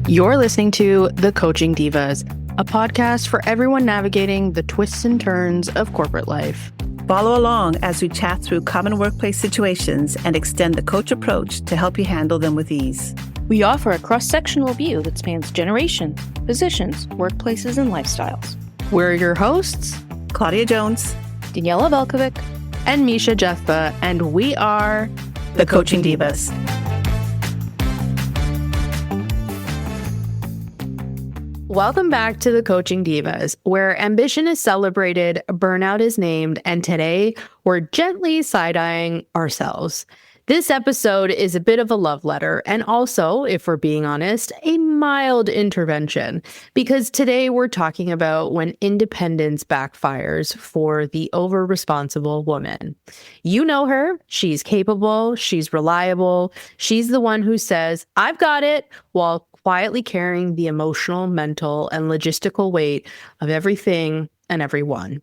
You're listening to The Coaching Divas, a podcast for everyone navigating the twists and turns of corporate life. Follow along as we chat through common workplace situations and extend the coach approach to help you handle them with ease. We offer a cross-sectional view that spans generations, positions, workplaces, and lifestyles. We're your hosts, Claudia Jones, Daniela Velkovic, and Misha Jethba, and we are The Coaching Divas. Welcome back to The Coaching Divas, where ambition is celebrated, burnout is named, and today we're gently side-eyeing ourselves. This episode is a bit of a love letter, and also, if we're being honest, a mild intervention, because today we're talking about when independence backfires for the over-responsible woman. You know her, she's capable, she's reliable, she's the one who says, "I've got it," while quietly carrying the emotional, mental, and logistical weight of everything and everyone.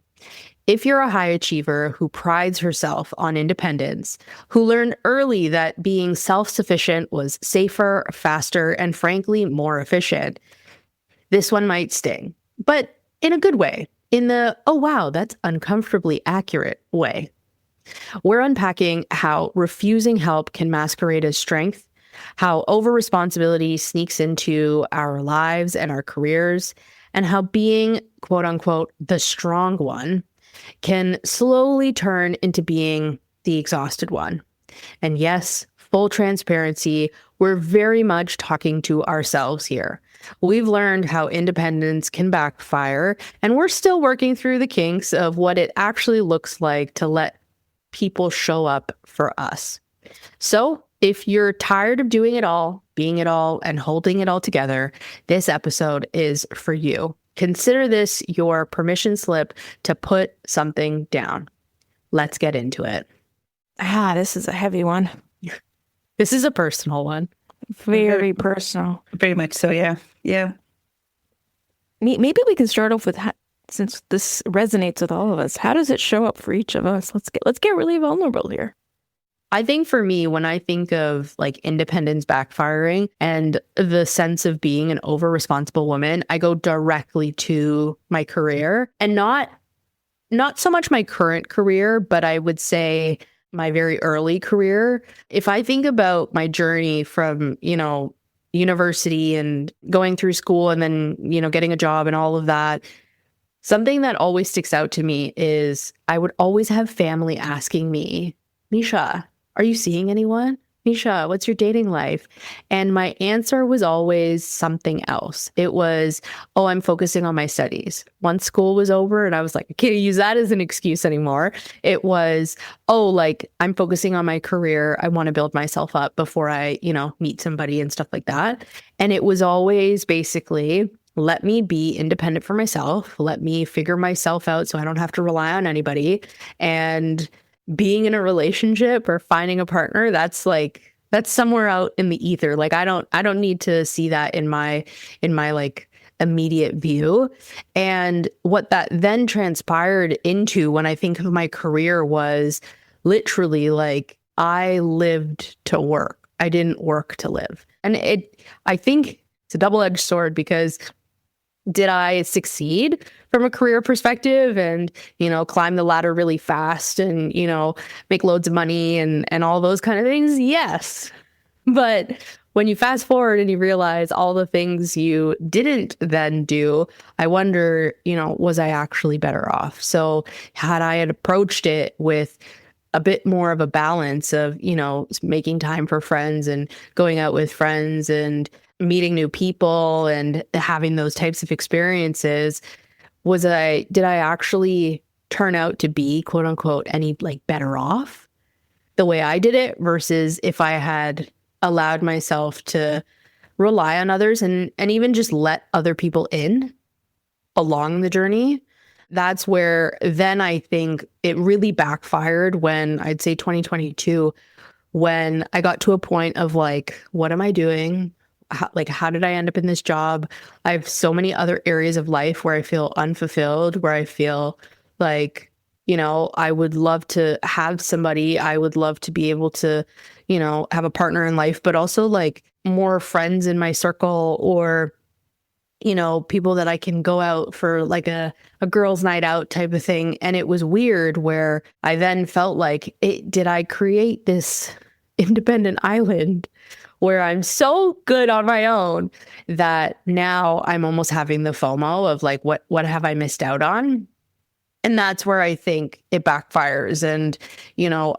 If you're a high achiever who prides herself on independence, who learned early that being self-sufficient was safer, faster, and frankly, more efficient, this one might sting, but in a good way, in the, oh wow, that's uncomfortably accurate way. We're unpacking how refusing help can masquerade as strength, how over-responsibility sneaks into our lives and our careers, and how being, quote unquote, the strong one can slowly turn into being the exhausted one. And yes, full transparency, we're very much talking to ourselves here. We've learned how independence can backfire, and we're still working through the kinks of what it actually looks like to let people show up for us. So, if you're tired of doing it all, being it all, and holding it all together, this episode is for you. Consider this your permission slip to put something down. Let's get into it. This is a heavy one. This is a personal one. Very personal. Very much so, yeah. Yeah. Maybe we can start off with, since this resonates with all of us, how does it show up for each of us? Let's get really vulnerable here. I think for me, when I think of like independence backfiring and the sense of being an over-responsible woman, I go directly to my career, and not so much my current career, but I would say my very early career. If I think about my journey from, university and going through school and then, getting a job and all of that, something that always sticks out to me is I would always have family asking me, "Misha, are you seeing anyone? Misha, what's your dating life?" And my answer was always something else. It was, "Oh, I'm focusing on my studies." Once school was over and I was like, I can't use that as an excuse anymore. It was, "Oh, like I'm focusing on my career. I want to build myself up before I, meet somebody," and stuff like that. And it was always basically, let me be independent for myself. Let me figure myself out so I don't have to rely on anybody. And being in a relationship or finding a partner, that's somewhere out in the ether. Like I don't need to see that in my like immediate view. And what that then transpired into when I think of my career was literally like I lived to work. I didn't work to live. And I think it's a double-edged sword, because did I succeed from a career perspective and, climb the ladder really fast and, make loads of money and all those kind of things? Yes. But when you fast forward and you realize all the things you didn't then do, I wonder, was I actually better off? So had I approached it with a bit more of a balance of, making time for friends and going out with friends and meeting new people and having those types of experiences, did I actually turn out to be, quote unquote, any like better off the way I did it versus if I had allowed myself to rely on others and even just let other people in along the journey? That's where then I think it really backfired when I'd say 2022, when I got to a point of like, what am I doing? How did I end up in this job? I have so many other areas of life where I feel unfulfilled, where I feel like I would love to have somebody. I would love to be able to, have a partner in life, but also like more friends in my circle, or people that I can go out for like a girls' night out type of thing. And it was weird where I then felt like, did I create this independent island where I'm so good on my own that now I'm almost having the FOMO of like, what have I missed out on? And that's where I think it backfires. And,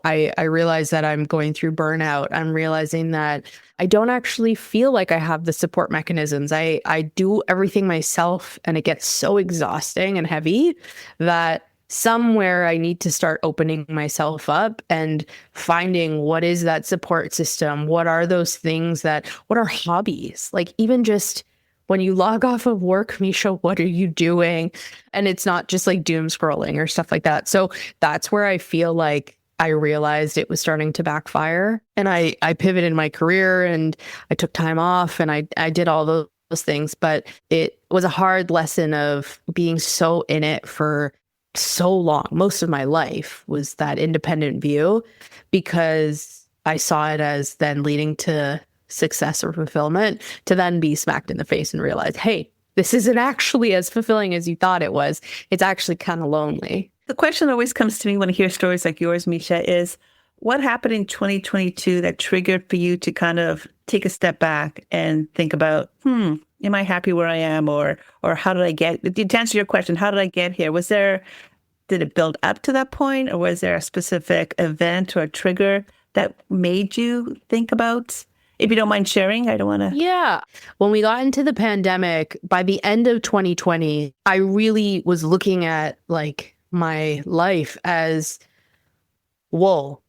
I realize that I'm going through burnout. I'm realizing that I don't actually feel like I have the support mechanisms. I do everything myself, and it gets so exhausting and heavy that somewhere I need to start opening myself up and finding what is that support system? What are those things what are hobbies? Like even just when you log off of work, Misha, what are you doing? And it's not just like doom scrolling or stuff like that. So that's where I feel like I realized it was starting to backfire. And I pivoted my career, and I took time off, and I did all those things. But it was a hard lesson of being so in it for so long. Most of my life was that independent view, because I saw it as then leading to success or fulfillment, to then be smacked in the face and realize, hey, this isn't actually as fulfilling as you thought it was. It's actually kind of lonely. The question that always comes to me when I hear stories like yours, Misha, is what happened in 2022 that triggered for you to kind of take a step back and think about, am I happy where I am? Or how did I get, to answer your question, how did I get here? Did it build up to that point? Or was there a specific event or a trigger that made you think about? If you don't mind sharing, I don't want to. Yeah. When we got into the pandemic, by the end of 2020, I really was looking at like my life as, whoa,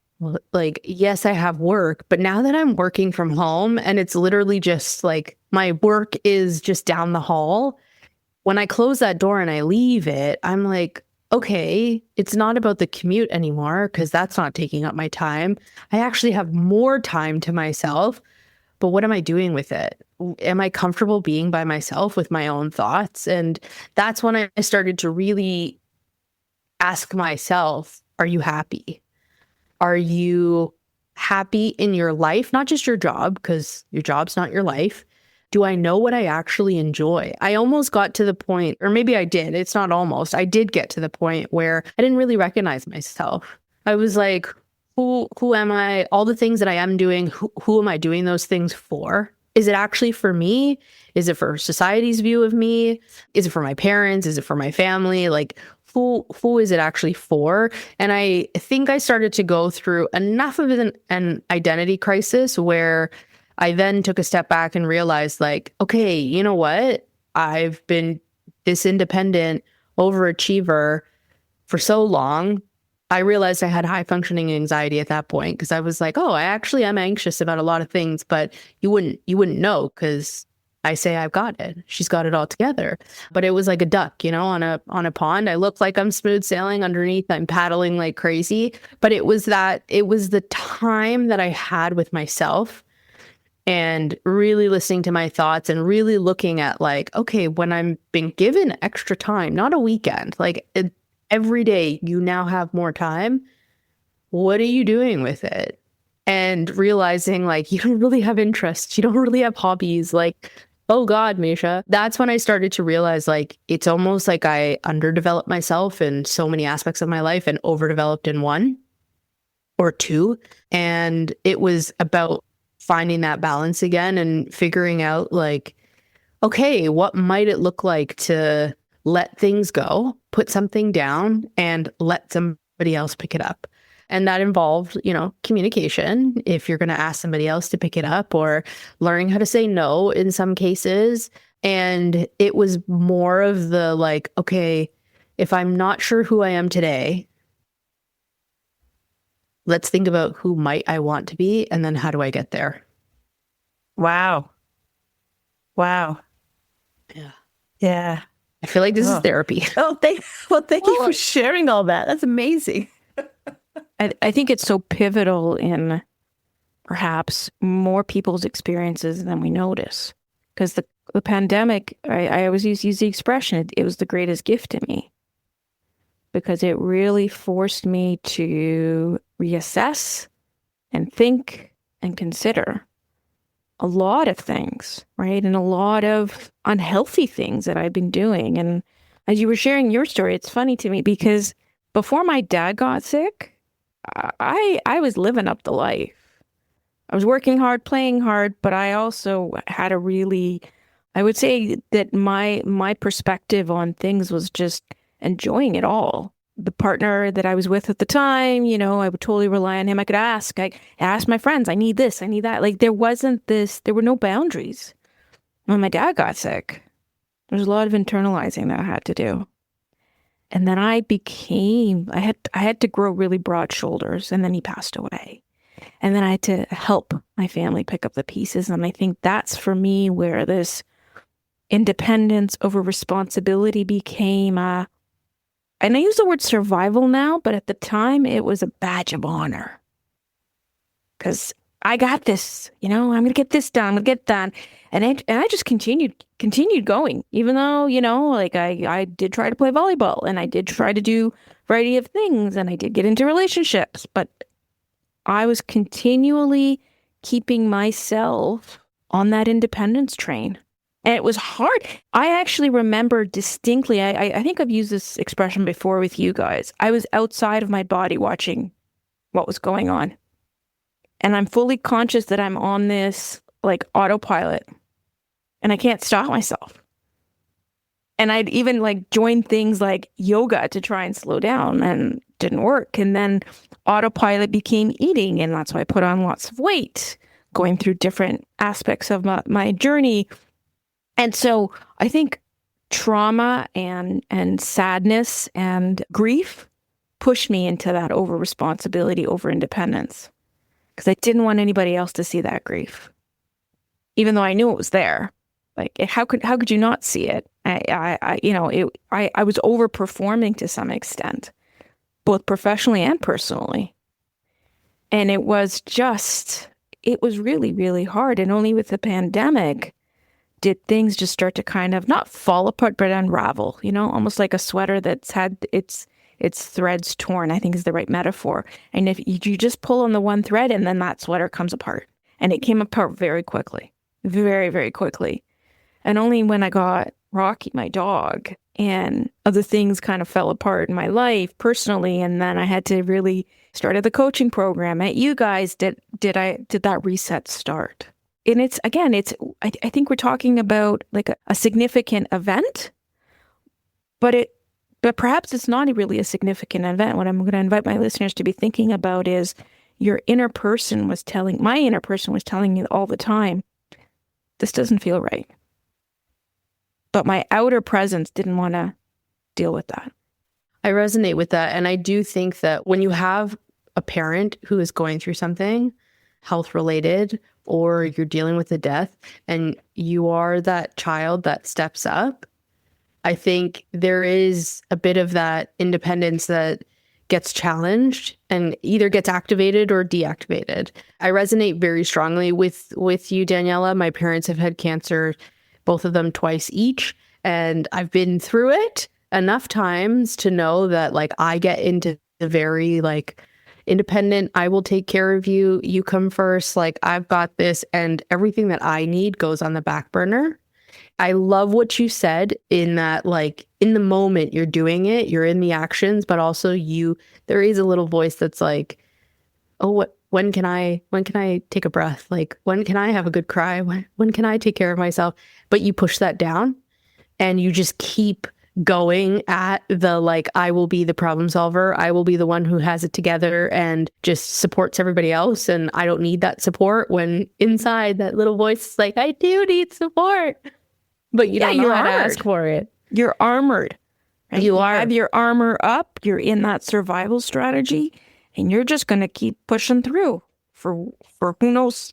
like, yes, I have work, but now that I'm working from home and it's literally just like my work is just down the hall, when I close that door and I leave it, I'm like, okay, it's not about the commute anymore because that's not taking up my time. I actually have more time to myself. But what am I doing with it? Am I comfortable being by myself with my own thoughts? And that's when I started to really ask myself, are you happy? Are you happy in your life? Not just your job, because your job's not your life. Do I know what I actually enjoy? I almost got to the point, or maybe I did. It's not almost. I did get to the point where I didn't really recognize myself. I was like, who am I? All the things that I am doing, who am I doing those things for? Is it actually for me? Is it for society's view of me? Is it for my parents? Is it for my family? Like, who is it actually for? And I think I started to go through enough of an identity crisis where I then took a step back and realized, like, okay, you know what? I've been this independent overachiever for so long. I realized I had high functioning anxiety at that point, because I was like, oh, I actually am anxious about a lot of things, but you wouldn't know, because I say I've got it. She's got it all together. But it was like a duck, on a pond. I look like I'm smooth sailing underneath. I'm paddling like crazy. But it was the time that I had with myself, and really listening to my thoughts and really looking at like, okay, when I'm being given extra time, not a weekend, like every day you now have more time. What are you doing with it? And realizing like you don't really have interests. You don't really have hobbies. Like, oh God, Misha. That's when I started to realize like it's almost like I underdeveloped myself in so many aspects of my life and overdeveloped in one or two. And it was about finding that balance again and figuring out like, okay, what might it look like to let things go, put something down, and let somebody else pick it up. And that involved, communication, if you're going to ask somebody else to pick it up, or learning how to say no in some cases. And it was more of the like, okay, if I'm not sure who I am today, let's think about who might I want to be, and then how do I get there? Wow. Yeah. Yeah. I feel like this is therapy. Oh, thank you for sharing all that. That's amazing. I think it's so pivotal in perhaps more people's experiences than we notice. Because the pandemic, I always use the expression, it was the greatest gift to me. because it really forced me to reassess and think and consider a lot of things, right? And a lot of unhealthy things that I've been doing. And as you were sharing your story, it's funny to me because before my dad got sick, I was living up the life. I was working hard, playing hard, but I also had a really, I would say that my perspective on things was just enjoying it all. The partner that I was with at the time, you know, I would totally rely on him. I could ask. I asked my friends, I need this, I need that. Like there were no boundaries. When my dad got sick, there was a lot of internalizing that I had to do. And then I had to grow really broad shoulders, and then he passed away. And then I had to help my family pick up the pieces. And I think that's for me where this independence over responsibility became and I use the word survival now, but at the time it was a badge of honor. Because I got this, you know, I'm going to get this done, I'm going to get done. And I just continued going, even though, you know, like I did try to play volleyball and I did try to do a variety of things and I did get into relationships, but I was continually keeping myself on that independence train. And it was hard. I actually remember distinctly, I think I've used this expression before with you guys. I was outside of my body watching what was going on. And I'm fully conscious that I'm on this like autopilot and I can't stop myself. And I'd even like joined things like yoga to try and slow down and it didn't work. And then autopilot became eating. And that's why I put on lots of weight, going through different aspects of my journey. And so I think trauma and sadness and grief pushed me into that over responsibility, over independence, because I didn't want anybody else to see that grief, even though I knew it was there. Like, how could you not see it? I was overperforming to some extent, both professionally and personally, and it was really, really hard. And only with the pandemic did things just start to kind of not fall apart, but unravel, you know, almost like a sweater that's had its threads torn, I think is the right metaphor. And if you just pull on the one thread and then that sweater comes apart. And it came apart very quickly, very, very quickly. And only when I got Rocky, my dog, and other things kind of fell apart in my life personally. And then I had to really start at the coaching program at you guys. Did that reset start? And I think we're talking about like a significant event, but perhaps it's not really a significant event. What I'm going to invite my listeners to be thinking about is my inner person was telling me all the time, this doesn't feel right. But my outer presence didn't want to deal with that. I resonate with that. And I do think that when you have a parent who is going through something health related, or you're dealing with a death and you are that child that steps up, I think there is a bit of that independence that gets challenged and either gets activated or deactivated. I resonate very strongly with you, Daniela. My parents have had cancer, both of them twice each. And I've been through it enough times to know that like I get into the very like independent, I will take care of you, you come first, like I've got this, and everything that I need goes on the back burner. I love what you said in that, like, in the moment you're doing it, you're in the actions, but also there is a little voice that's like, oh, when can I take a breath? Like, when can I have a good cry? When can I take care of myself? But you push that down and you just keep going at the, like, I will be the problem solver. I will be the one who has it together and just supports everybody else. And I don't need that support, when inside that little voice is like, I do need support. But you don't know how to ask for it. You're armored. Right? You are. Have your armor up. You're in that survival strategy, and you're just going to keep pushing through for who knows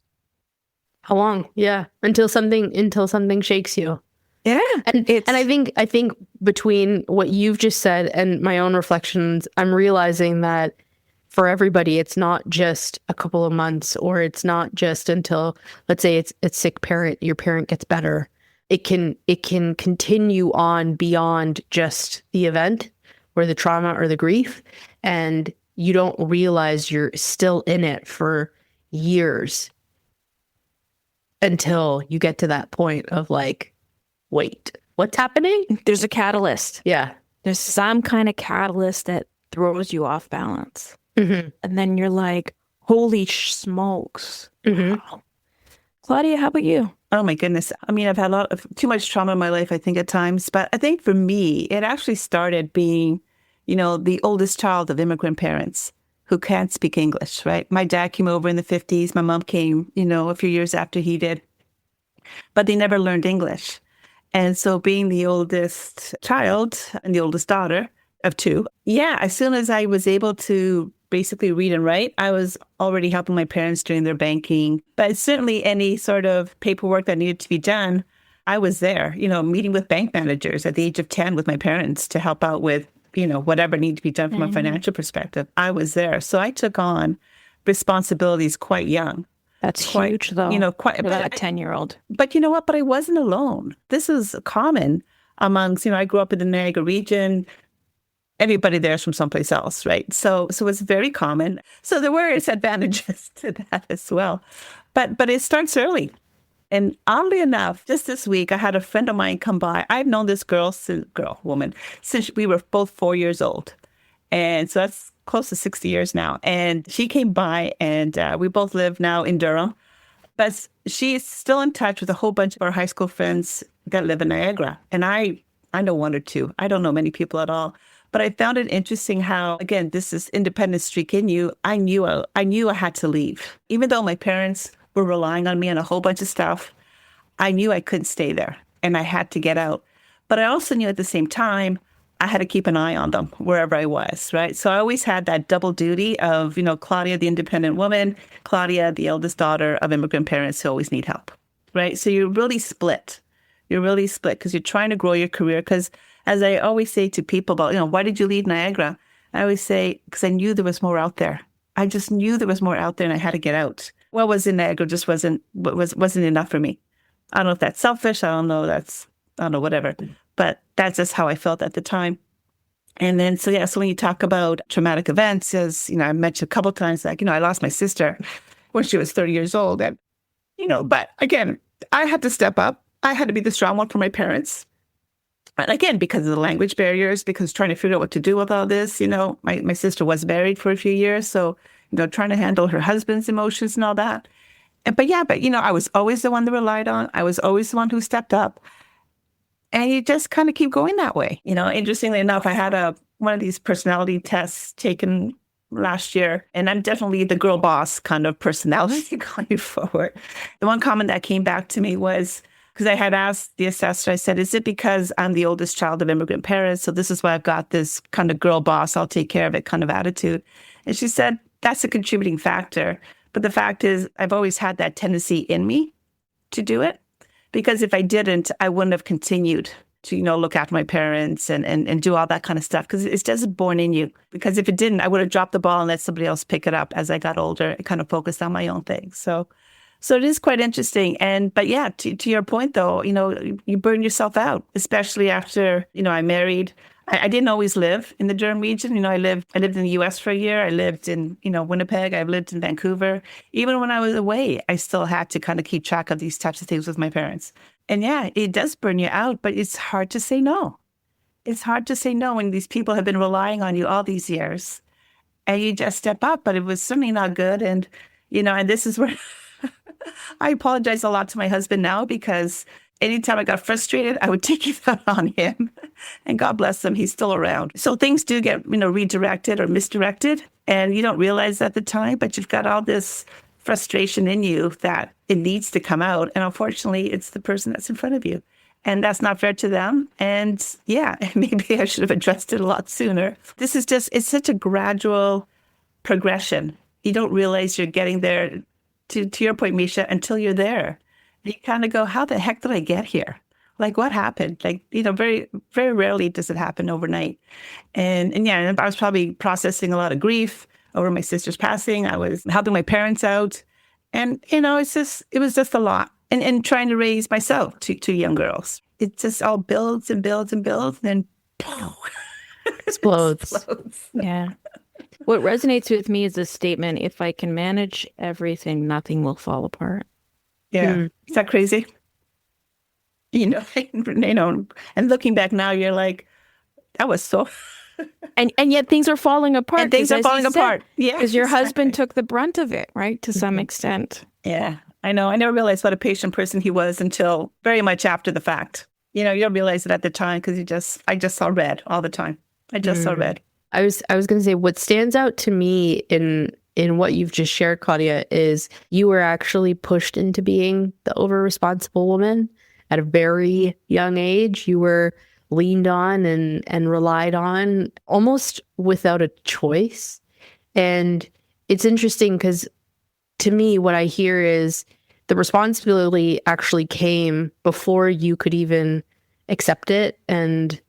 how long. Yeah, until something shakes you. Yeah, and I think between what you've just said and my own reflections, I'm realizing that for everybody, it's not just a couple of months, or it's not just until, let's say, it's a sick parent, your parent gets better. It can continue on beyond just the event, or the trauma or the grief, and you don't realize you're still in it for years until you get to that point of like, wait, what's happening? There's a catalyst. Yeah. There's some kind of catalyst that throws you off balance. Mm-hmm. And then you're like, holy smokes. Mm-hmm. Wow. Claudia, how about you? Oh my goodness. I mean, I've had a lot of too much trauma in my life, I think, at times. But I think for me, it actually started being, the oldest child of immigrant parents who can't speak English, right? My dad came over in the 50s. My mom came, a few years after he did. But they never learned English. And so being the oldest child and the oldest daughter of two, as soon as I was able to basically read and write, I was already helping my parents doing their banking. But certainly any sort of paperwork that needed to be done, I was there, meeting with bank managers at the age of 10 with my parents to help out with, whatever needed to be done from a financial perspective. I was there. So I took on responsibilities quite young. That's huge, though, for that 10-year-old. But you know what? But I wasn't alone. This is common amongst, I grew up in the Niagara region. Everybody there's from someplace else, right? So it's very common. So there were advantages to that as well. But it starts early. And oddly enough, just this week, I had a friend of mine come by. I've known this woman, since we were both 4 years old. And so that's close to 60 years now. And she came by, and we both live now in Durham. But she's still in touch with a whole bunch of our high school friends that live in Niagara. And I know one or two. I don't know many people at all. But I found it interesting how, again, this is independent streak in you. I knew I had to leave. Even though my parents were relying on me on a whole bunch of stuff, I knew I couldn't stay there and I had to get out. But I also knew at the same time, I had to keep an eye on them wherever I was, right? So I always had that double duty of, Claudia, the independent woman, Claudia, the eldest daughter of immigrant parents who always need help, right? So you're really split. You're really split because you're trying to grow your career. Because as I always say to people about, why did you leave Niagara? I always say, because I knew there was more out there. I just knew there was more out there and I had to get out. What was in Niagara just wasn't enough for me. I don't know if that's selfish. I don't know, whatever. But that's just how I felt at the time. And then, so when you talk about traumatic events, as, I mentioned a couple of times, like, I lost my sister when she was 30 years old. And, but again, I had to step up. I had to be the strong one for my parents. And again, because of the language barriers, because trying to figure out what to do with all this, my sister was married for a few years. So, trying to handle her husband's emotions and all that. But I was always the one that relied on. I was always the one who stepped up. And you just kind of keep going that way. Interestingly enough, I had one of these personality tests taken last year, and I'm definitely the girl boss kind of personality going forward. The one comment that came back to me was, because I had asked the assessor, I said, is it because I'm the oldest child of immigrant parents? So this is why I've got this kind of girl boss, I'll take care of it kind of attitude. And she said, that's a contributing factor. But the fact is, I've always had that tendency in me to do it. Because if I didn't, I wouldn't have continued to, look after my parents and do all that kind of stuff. Because it's just born in you. Because if it didn't, I would have dropped the ball and let somebody else pick it up as I got older and kind of focused on my own thing. So it is quite interesting. But to your point, though, you burn yourself out, especially after, I married. I didn't always live in the Durham region. I lived in the U.S. for a year. I lived in, Winnipeg. I've lived in Vancouver. Even when I was away, I still had to kind of keep track of these types of things with my parents. And it does burn you out, but it's hard to say no. It's hard to say no when these people have been relying on you all these years and you just step up, but it was certainly not good. And, and this is where I apologize a lot to my husband now, because anytime I got frustrated, I would take it out on him. And God bless him, he's still around. So things do get, redirected or misdirected. And you don't realize at the time, but you've got all this frustration in you that it needs to come out. And unfortunately, it's the person that's in front of you. And that's not fair to them. And maybe I should have addressed it a lot sooner. This is it's such a gradual progression. You don't realize you're getting there, to your point, Misha, until you're there. You kind of go, how the heck did I get here? Like, what happened? Like, very, very rarely does it happen overnight. And I was probably processing a lot of grief over my sister's passing. I was helping my parents out. And, it was just a lot. And trying to raise myself two young girls. It just all builds and builds and builds. And then, boom. explodes. Yeah. What resonates with me is this statement: if I can manage everything, nothing will fall apart. Yeah. Is that crazy? And looking back now, you're like, that was so. And yet things are falling apart. And things are falling apart. Yeah. Because your husband took the brunt of it, right? To some extent. Yeah. I know. I never realized what a patient person he was until very much after the fact. You don't realize it at the time because I just saw red all the time. I just saw red. I was going to say what stands out to me in what you've just shared, Claudia, is you were actually pushed into being the over-responsible woman at a very young age. You were leaned on and relied on almost without a choice. And it's interesting because to me, what I hear is the responsibility actually came before you could even accept it and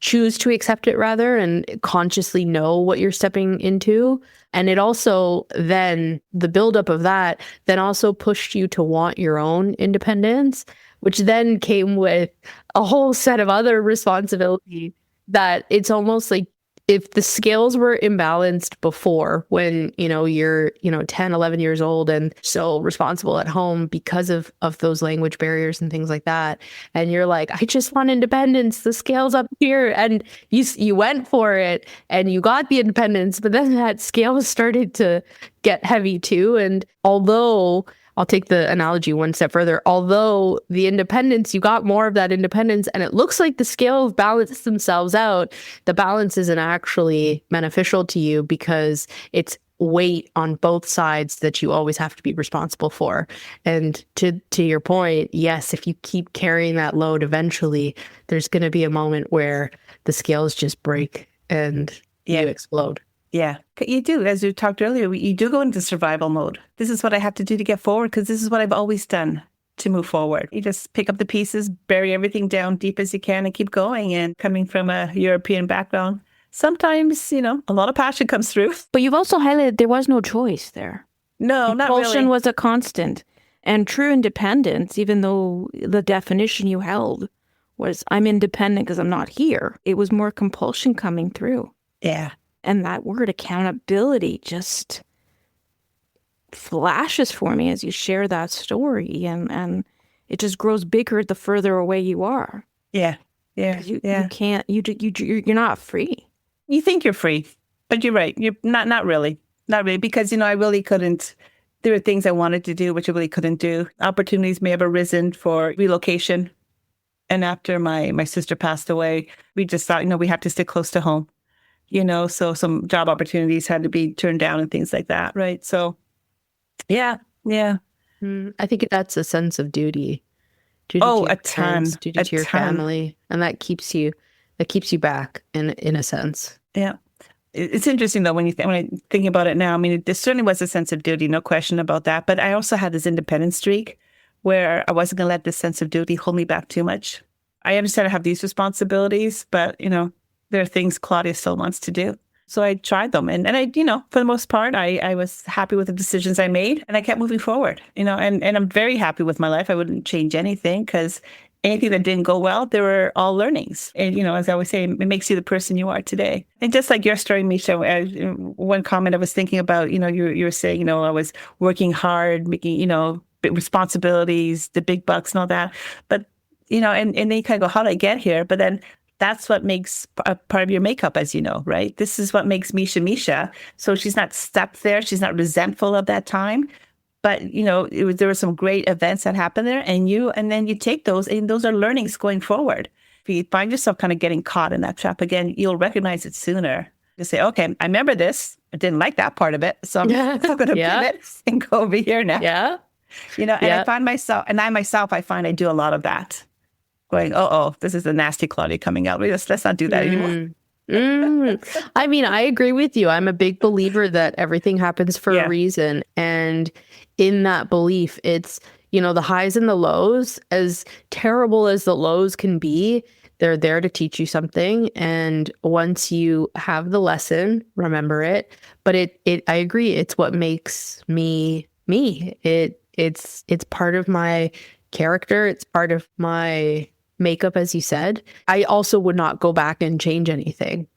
choose to accept it rather, and consciously know what you're stepping into. And it also then, the buildup of that then also pushed you to want your own independence, which then came with a whole set of other responsibility that it's almost like if the scales were imbalanced before when, you're, 10, 11 years old and so responsible at home because of those language barriers and things like that. And you're like, I just want independence. The scale's up here. And you went for it and you got the independence, but then that scale started to get heavy too. And although I'll take the analogy one step further. Although the independence, you got more of that independence and it looks like the scales balance themselves out, the balance isn't actually beneficial to you because it's weight on both sides that you always have to be responsible for. And to your point, yes, if you keep carrying that load, eventually there's going to be a moment where the scales just break and you explode. Yeah, you do. As you talked earlier, you do go into survival mode. This is what I have to do to get forward because this is what I've always done to move forward. You just pick up the pieces, bury everything down deep as you can and keep going. And coming from a European background, sometimes, a lot of passion comes through. But you've also highlighted there was no choice there. No, not really. Compulsion was a constant. And true independence, even though the definition you held was I'm independent because I'm not here, it was more compulsion coming through. Yeah. And that word accountability just flashes for me as you share that story. And it just grows bigger the further away you are. Yeah. Yeah. You can't, you're not free. You think you're free, but you're right. You're not really. Not really. Because, I really couldn't. There were things I wanted to do, which I really couldn't do. Opportunities may have arisen for relocation. And after my sister passed away, we just thought, we have to stick close to home. So some job opportunities had to be turned down and things like that, right? So, yeah. I think that's a sense of duty. A ton. Duty to your family, and that keeps you back in a sense. Yeah, it's interesting though when I'm thinking about it now. I mean, there certainly was a sense of duty, no question about that. But I also had this independent streak where I wasn't going to let this sense of duty hold me back too much. I understand I have these responsibilities, but there are things Claudia still wants to do. So I tried them. And I, for the most part, I was happy with the decisions I made and I kept moving forward, and I'm very happy with my life. I wouldn't change anything because anything that didn't go well, they were all learnings. And, as I always say, it makes you the person you are today. And just like your story, Misha, one comment I was thinking about, you were saying, I was working hard, making, big responsibilities, the big bucks and all that. But, and then you kind of go, how did I get here? But then that's what makes a part of your makeup, as you know, right? This is what makes Misha. So she's not stuck there. She's not resentful of that time. But, there were some great events that happened there. And then you take those, and those are learnings going forward. If you find yourself kind of getting caught in that trap again, you'll recognize it sooner. You say, okay, I remember this. I didn't like that part of it. So I'm going to pivot and go over here now. Yeah. And I find myself, I find I do a lot of that. Going, this is the nasty Claudia coming out. Let's not do that anymore. I mean, I agree with you. I'm a big believer that everything happens for a reason. And in that belief, it's, the highs and the lows, as terrible as the lows can be, they're there to teach you something. And once you have the lesson, remember it. But I agree. It's what makes me me. It's part of my character. It's part of my makeup, as you said. I also would not go back and change anything.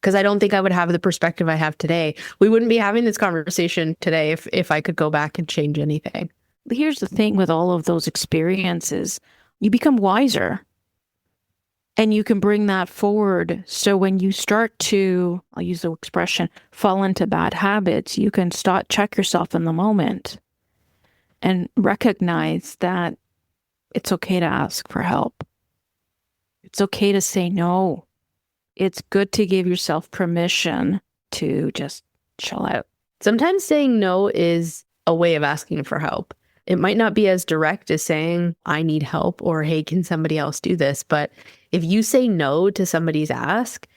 Because I don't think I would have the perspective I have today. We wouldn't be having this conversation today if I could go back and change anything. Here's the thing with all of those experiences, you become wiser. And you can bring that forward. So when you start to, I'll use the expression, fall into bad habits, you can check yourself in the moment and recognize that it's okay to ask for help. It's okay to say no. It's good to give yourself permission to just chill out. Sometimes saying no is a way of asking for help. It might not be as direct as saying, I need help, or hey, can somebody else do this? But if you say no to somebody's ask,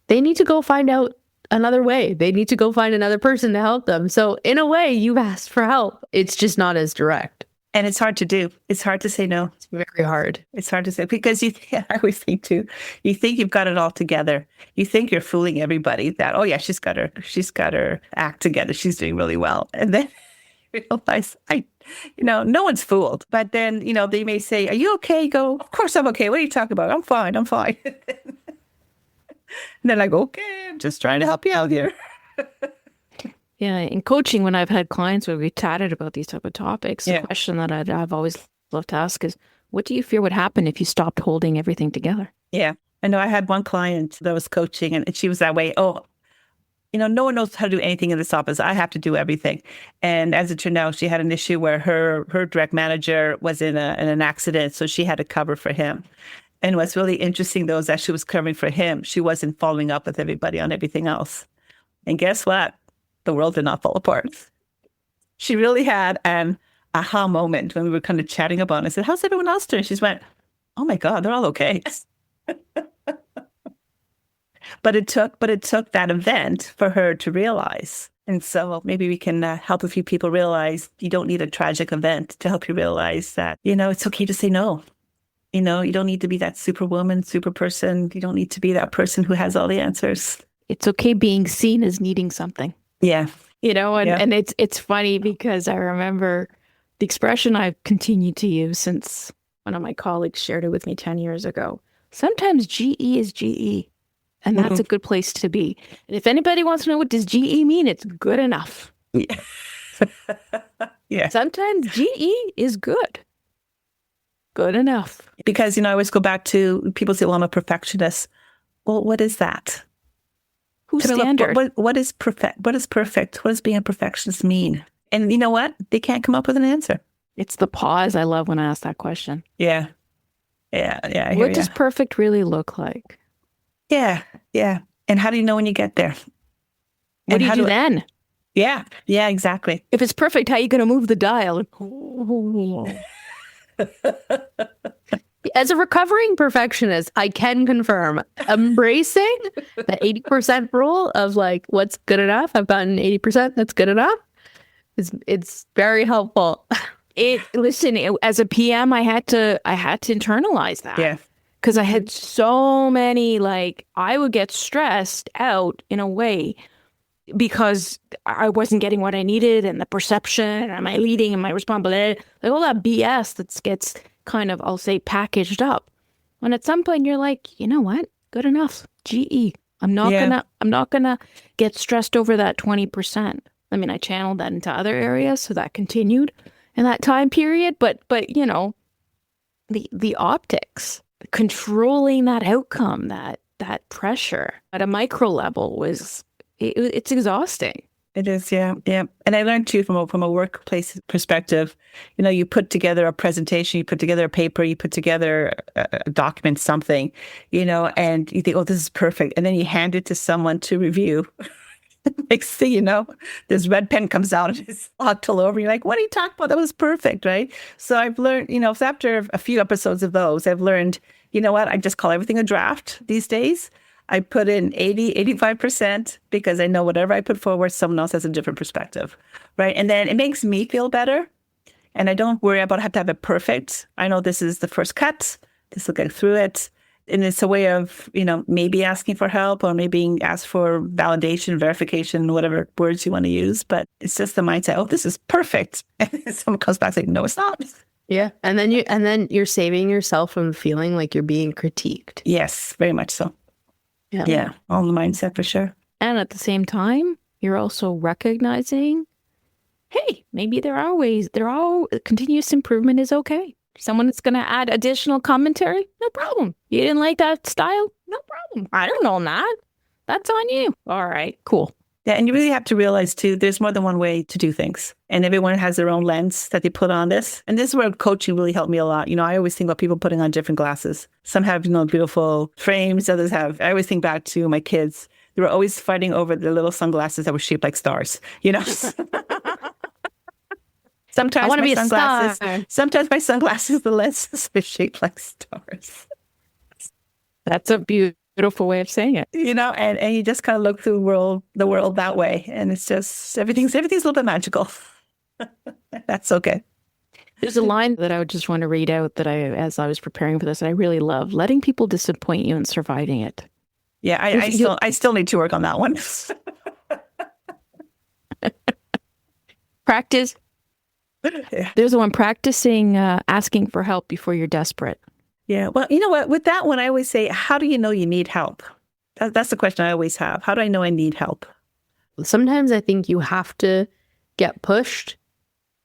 they need to go find out another way. They need to go find another person to help them. So in a way, you've asked for help. It's just not as direct. And it's hard to do. It's hard to say no. It's very hard. It's hard to say because I always think too, you think you've got it all together. You think you're fooling everybody that, oh yeah, she's got her act together. She's doing really well. And then you realize no one's fooled. But then, they may say, are you okay? Go, of course I'm okay. What are you talking about? I'm fine. And then I go, okay, I'm just trying to help you out here. Yeah, in coaching, when I've had clients where we've chatted about these type of topics, the question that I've always loved to ask is, what do you fear would happen if you stopped holding everything together? Yeah. I know I had one client that was coaching and she was that way. Oh, no one knows how to do anything in this office. I have to do everything. And as it turned out, she had an issue where her direct manager was in an accident, so she had to cover for him. And what's really interesting, though, is that she was covering for him. She wasn't following up with everybody on everything else. And guess what? The world did not fall apart. She really had an aha moment when we were kind of chatting about it. I said, how's everyone else doing? She went, oh my God, they're all okay. But it took that event for her to realize. And so maybe we can help a few people realize you don't need a tragic event to help you realize that, it's okay to say no. You don't need to be that superwoman, super person. You don't need to be that person who has all the answers. It's okay being seen as needing something. Yeah. And it's funny because I remember the expression I've continued to use since one of my colleagues shared it with me 10 years ago. Sometimes GE is GE. And that's a good place to be. And if anybody wants to know what does GE mean, it's good enough. Yeah. Yeah. Sometimes GE is good. Good enough. Because, I always go back to people say, well, I'm a perfectionist. Well, what is that? Who's standard? What is perfect? What is perfect? What does being a perfectionist mean? And you know what? They can't come up with an answer. It's the pause I love when I ask that question. Yeah. Yeah. What does perfect really look like? Yeah. And how do you know when you get there? What do you do then? Yeah, exactly. If it's perfect, how are you going to move the dial? As a recovering perfectionist, I can confirm embracing the 80% rule of like, what's good enough? I've gotten 80%. That's good enough. It's very helpful. Listen, as a PM, I had to internalize that. Yeah. Because I had so many, I would get stressed out in a way because I wasn't getting what I needed and the perception, am I leading, am I responsible, all that BS that gets kind of, I'll say, packaged up. When at some point you're like, you know what? Good enough. GE. I'm not gonna get stressed over that 20%. I mean, I channeled that into other areas, so that continued in that time period. But the optics, controlling that outcome, that pressure at a micro level it's exhausting. It is, yeah. And I learned too from a workplace perspective, you put together a presentation, you put together a paper, you put together a document, something, and you think, oh, this is perfect. And then you hand it to someone to review. Next thing you know, this red pen comes out and it's locked all over. You're like, what are you talking about? That was perfect, right? So I've learned, so after a few episodes of those, I've learned, you know what? I just call everything a draft these days. I put in 80, 85% because I know whatever I put forward, someone else has a different perspective, right? And then it makes me feel better. And I don't worry about have to have it perfect. I know this is the first cut. This will get through it. And it's a way of, maybe asking for help or maybe ask for validation, verification, whatever words you want to use. But it's just the mindset, oh, this is perfect. And someone comes back saying, no, it's not. Yeah. And then you're saving yourself from feeling like you're being critiqued. Yes, very much so. Yeah, all the mindset for sure. And at the same time, you're also recognizing, hey, maybe continuous improvement is okay. Someone that's going to add additional commentary, no problem. You didn't like that style? No problem. I don't know that. That's on you. All right, cool. Yeah, and you really have to realize too, there's more than one way to do things. And everyone has their own lens that they put on this. And this is where coaching really helped me a lot. I always think about people putting on different glasses. Some have, beautiful frames, others have. I always think back to my kids. They were always fighting over the little sunglasses that were shaped like stars, Sometimes I want to be sunglasses, a star. Sometimes my sunglasses, the lenses are shaped like stars. That's a beautiful way of saying it. And you just kind of look through the world that way. And it's just, everything's a little bit magical. That's okay. There's a line that I would just want to read out as I was preparing for this, and I really love letting people disappoint you and surviving it. Yeah, I still need to work on that one. Practice. Yeah. There's the one, practicing asking for help before you're desperate. Yeah. Well, you know what? With that one, I always say, how do you know you need help? That's the question I always have. How do I know I need help? Sometimes I think you have to get pushed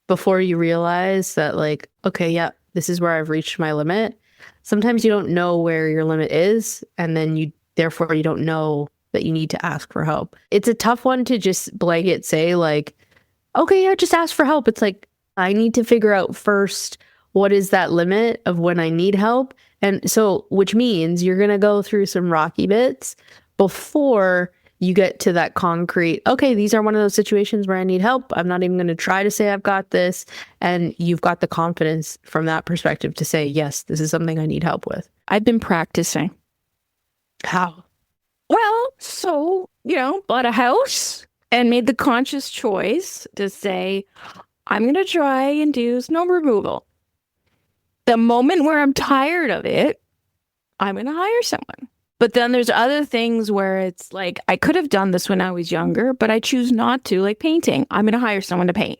before you realize that, like, okay, yeah, this is where I've reached my limit. Sometimes you don't know where your limit is, and then therefore you don't know that you need to ask for help. It's a tough one to just blanket say, like, okay, yeah, just ask for help. It's like, I need to figure out first, what is that limit of when I need help? And so, which means you're going to go through some rocky bits before you get to that concrete, okay, these are one of those situations where I need help. I'm not even going to try to say I've got this. And you've got the confidence from that perspective to say, yes, this is something I need help with. I've been practicing. How? Well, so, bought a house and made the conscious choice to say, I'm going to try and do snow removal. The moment where I'm tired of it, I'm going to hire someone. But then there's other things where it's like, I could have done this when I was younger, but I choose not to, like painting. I'm going to hire someone to paint.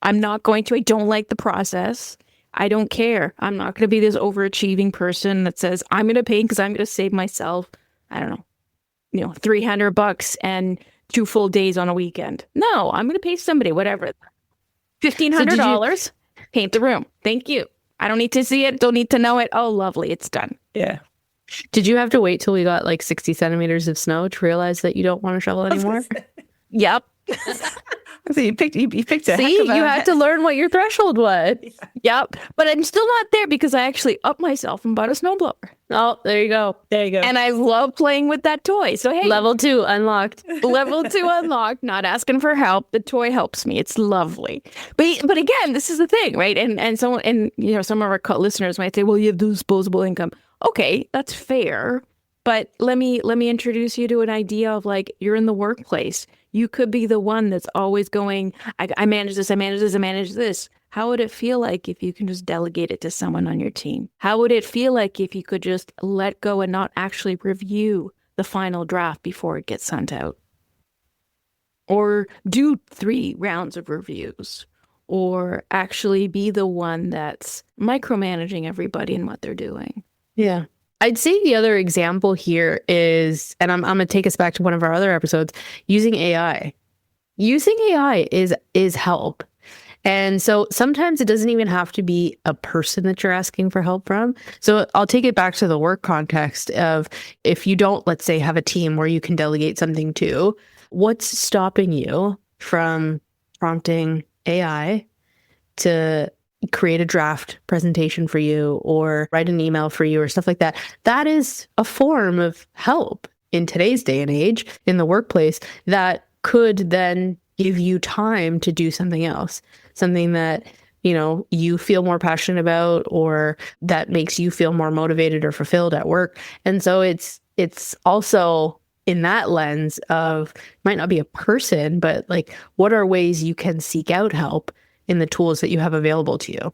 I'm not going to. I don't like the process. I don't care. I'm not going to be this overachieving person that says, I'm going to paint because I'm going to save myself, I don't know, $300 and 2 full days on a weekend. No, I'm going to pay somebody, whatever. $1,500, paint the room. Thank you. I don't need to see it. Don't need to know it. Oh, lovely. It's done. Yeah. Did you have to wait till we got like 60 centimeters of snow to realize that you don't want to shovel anymore? Yep. So you picked a See, you had to learn what your threshold was. Yeah. Yep. But I'm still not there because I actually upped myself and bought a snowblower. Oh, there you go. There you go. And I love playing with that toy. So, hey. Level 2 unlocked. Level 2 unlocked, not asking for help. The toy helps me. It's lovely. But again, this is the thing, right? And some of our listeners might say, well, you have disposable income. Okay, that's fair. But let me introduce you to an idea of, like, you're in the workplace. You could be the one that's always going, I manage this, I manage this, I manage this. How would it feel like if you can just delegate it to someone on your team? How would it feel like if you could just let go and not actually review the final draft before it gets sent out? Or do 3 rounds of reviews? Or actually be the one that's micromanaging everybody and what they're doing? Yeah. I'd say the other example here is, and I'm going to take us back to one of our other episodes, using AI. Using AI is help. And so sometimes it doesn't even have to be a person that you're asking for help from. So I'll take it back to the work context of, if you don't, let's say, have a team where you can delegate something to, what's stopping you from prompting AI to create a draft presentation for you or write an email for you or stuff like that? That is a form of help in today's day and age in the workplace that could then give you time to do something else, something that, you feel more passionate about, or that makes you feel more motivated or fulfilled at work. And so it's also in that lens of, might not be a person, but like, what are ways you can seek out help in the tools that you have available to you?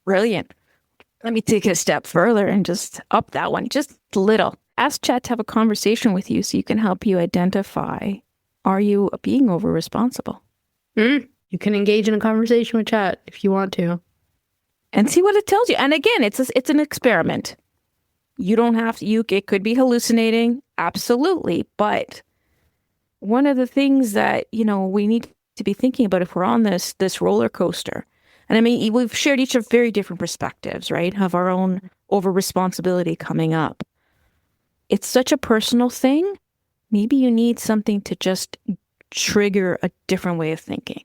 Brilliant. Let me take it a step further and just up that one just a little. Ask Chat to have a conversation with you so you can help you identify, are you being over responsible? You can engage in a conversation with Chat if you want to. And see what it tells you. And again, it's an experiment. You don't have to, it could be hallucinating. Absolutely. But one of the things that, we need to be thinking about if we're on this roller coaster, and I mean, we've shared each of very different perspectives, right, of our own over responsibility coming up. It's such a personal thing. Maybe you need something to just trigger a different way of thinking.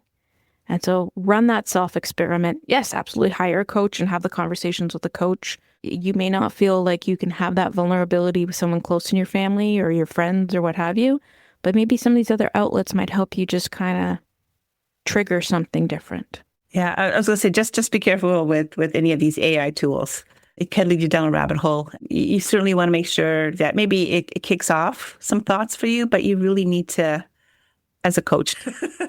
And so run that self-experiment. Yes, absolutely. Hire a coach and have the conversations with the coach. You may not feel like you can have that vulnerability with someone close in your family or your friends or what have you, but maybe some of these other outlets might help you just kind of trigger something different. Yeah, I was going to say, just be careful with any of these AI tools. It can lead you down a rabbit hole. You certainly want to make sure that maybe it kicks off some thoughts for you, but you really need to, as a coach,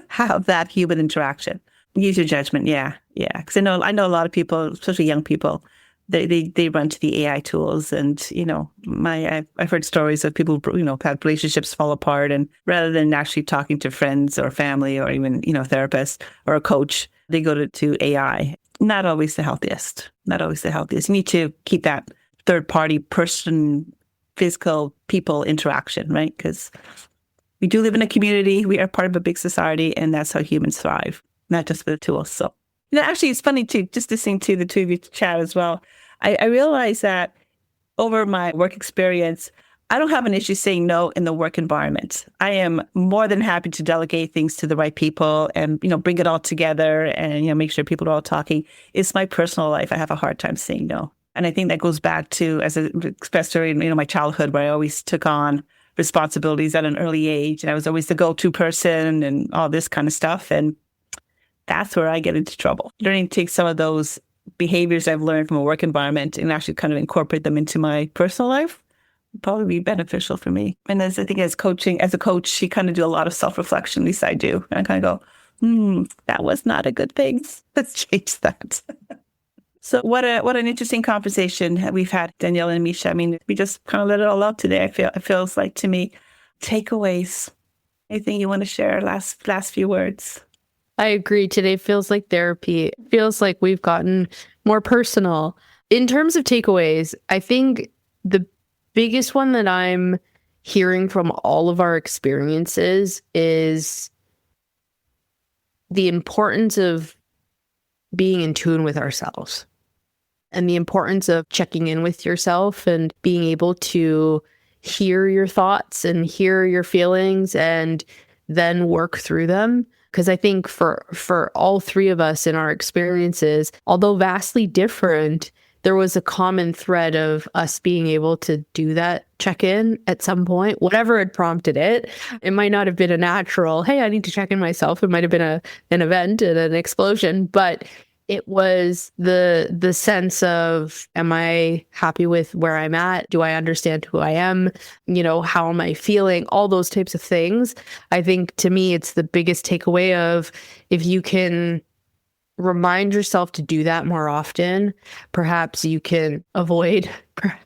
have that human interaction. Use your judgment. Yeah. Because I know a lot of people, especially young people, they run to the AI tools, and I've heard stories of people had relationships fall apart, and rather than actually talking to friends or family or even therapist or a coach, they go to AI. Not always the healthiest. You need to keep that third party person, physical people interaction, right? Because we do live in a community. We are part of a big society, and that's how humans thrive, not just with the tools. So, actually, it's funny too, just listening to the two of you chat as well. I realized that over my work experience, I don't have an issue saying no in the work environment. I am more than happy to delegate things to the right people and, bring it all together and, make sure people are all talking. It's my personal life. I have a hard time saying no. And I think that goes back to, as I expressed during, my childhood, where I always took on responsibilities at an early age. And I was always the go-to person and all this kind of stuff. And that's where I get into trouble. Learning to take some of those behaviors I've learned from a work environment and actually kind of incorporate them into my personal life would probably be beneficial for me. And as I think as a coach, you kind of do a lot of self-reflection, at least I do. And I kind of go, that was not a good thing. Let's change that. So what an interesting conversation we've had, Daniela and Misha. I mean, we just kind of let it all out today. It feels like to me. Takeaways. Anything you want to share? Last few words. I agree. Today feels like therapy. It feels like we've gotten more personal. In terms of takeaways, I think the biggest one that I'm hearing from all of our experiences is the importance of being in tune with ourselves and the importance of checking in with yourself and being able to hear your thoughts and hear your feelings and then work through them. Because I think for all three of us in our experiences, although vastly different, there was a common thread of us being able to do that check-in at some point, whatever had prompted it. It might not have been a natural, hey, I need to check in myself. It might have been an event and an explosion, but it was the sense of, am I happy with where I'm at? Do I understand who I am? How am I feeling? All those types of things. I think to me, it's the biggest takeaway of if you can remind yourself to do that more often, perhaps you can avoid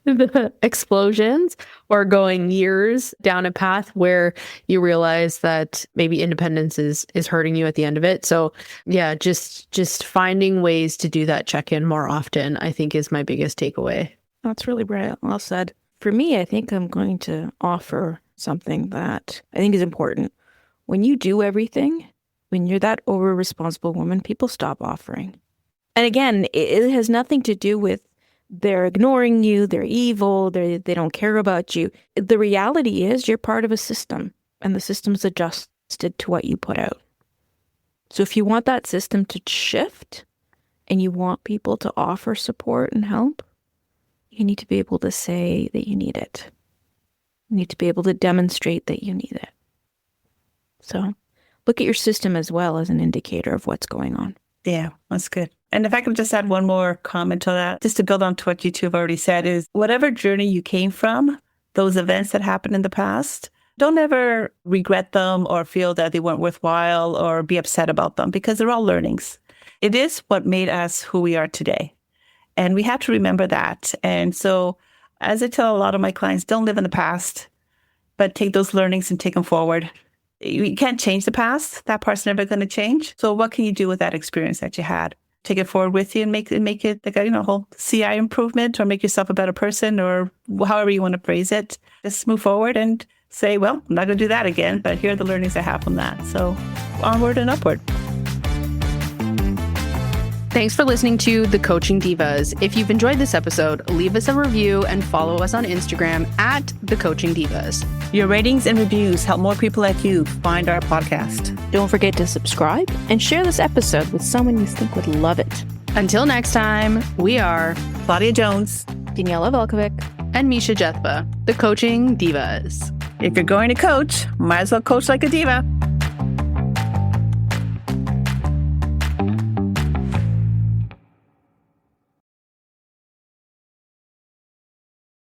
the explosions or going years down a path where you realize that maybe independence is hurting you at the end of it. So yeah, just finding ways to do that check-in more often, I think is my biggest takeaway. That's really well said. For me, I think I'm going to offer something that I think is important. When you do everything, when you're that over-responsible woman, people stop offering. And again, it has nothing to do with they're ignoring you, they're evil, they don't care about you. The reality is you're part of a system, and the system's adjusted to what you put out. So if you want that system to shift, and you want people to offer support and help, you need to be able to say that you need it. You need to be able to demonstrate that you need it. So look at your system as well as an indicator of what's going on. Yeah, that's good. And if I could just add one more comment to that, just to build on to what you two have already said, is whatever journey you came from, those events that happened in the past, don't ever regret them or feel that they weren't worthwhile or be upset about them, because they're all learnings. It is what made us who we are today. And we have to remember that. And so as I tell a lot of my clients, don't live in the past, but take those learnings and take them forward. You can't change the past. That part's never going to change. So what can you do with that experience that you had? take it forward with you and make it like a whole CI improvement, or make yourself a better person, or however you want to phrase it. Just move forward and say, well, I'm not going to do that again, but here are the learnings I have from that. So onward and upward. Thanks for listening to The Coaching Divas. If you've enjoyed this episode, leave us a review and follow us on Instagram at The Coaching Divas. Your ratings and reviews help more people like you find our podcast. Don't forget to subscribe and share this episode with someone you think would love it. Until next time, we are Claudia Jones, Daniela Velkovic, and Misha Jethba, The Coaching Divas. If you're going to coach, might as well coach like a diva.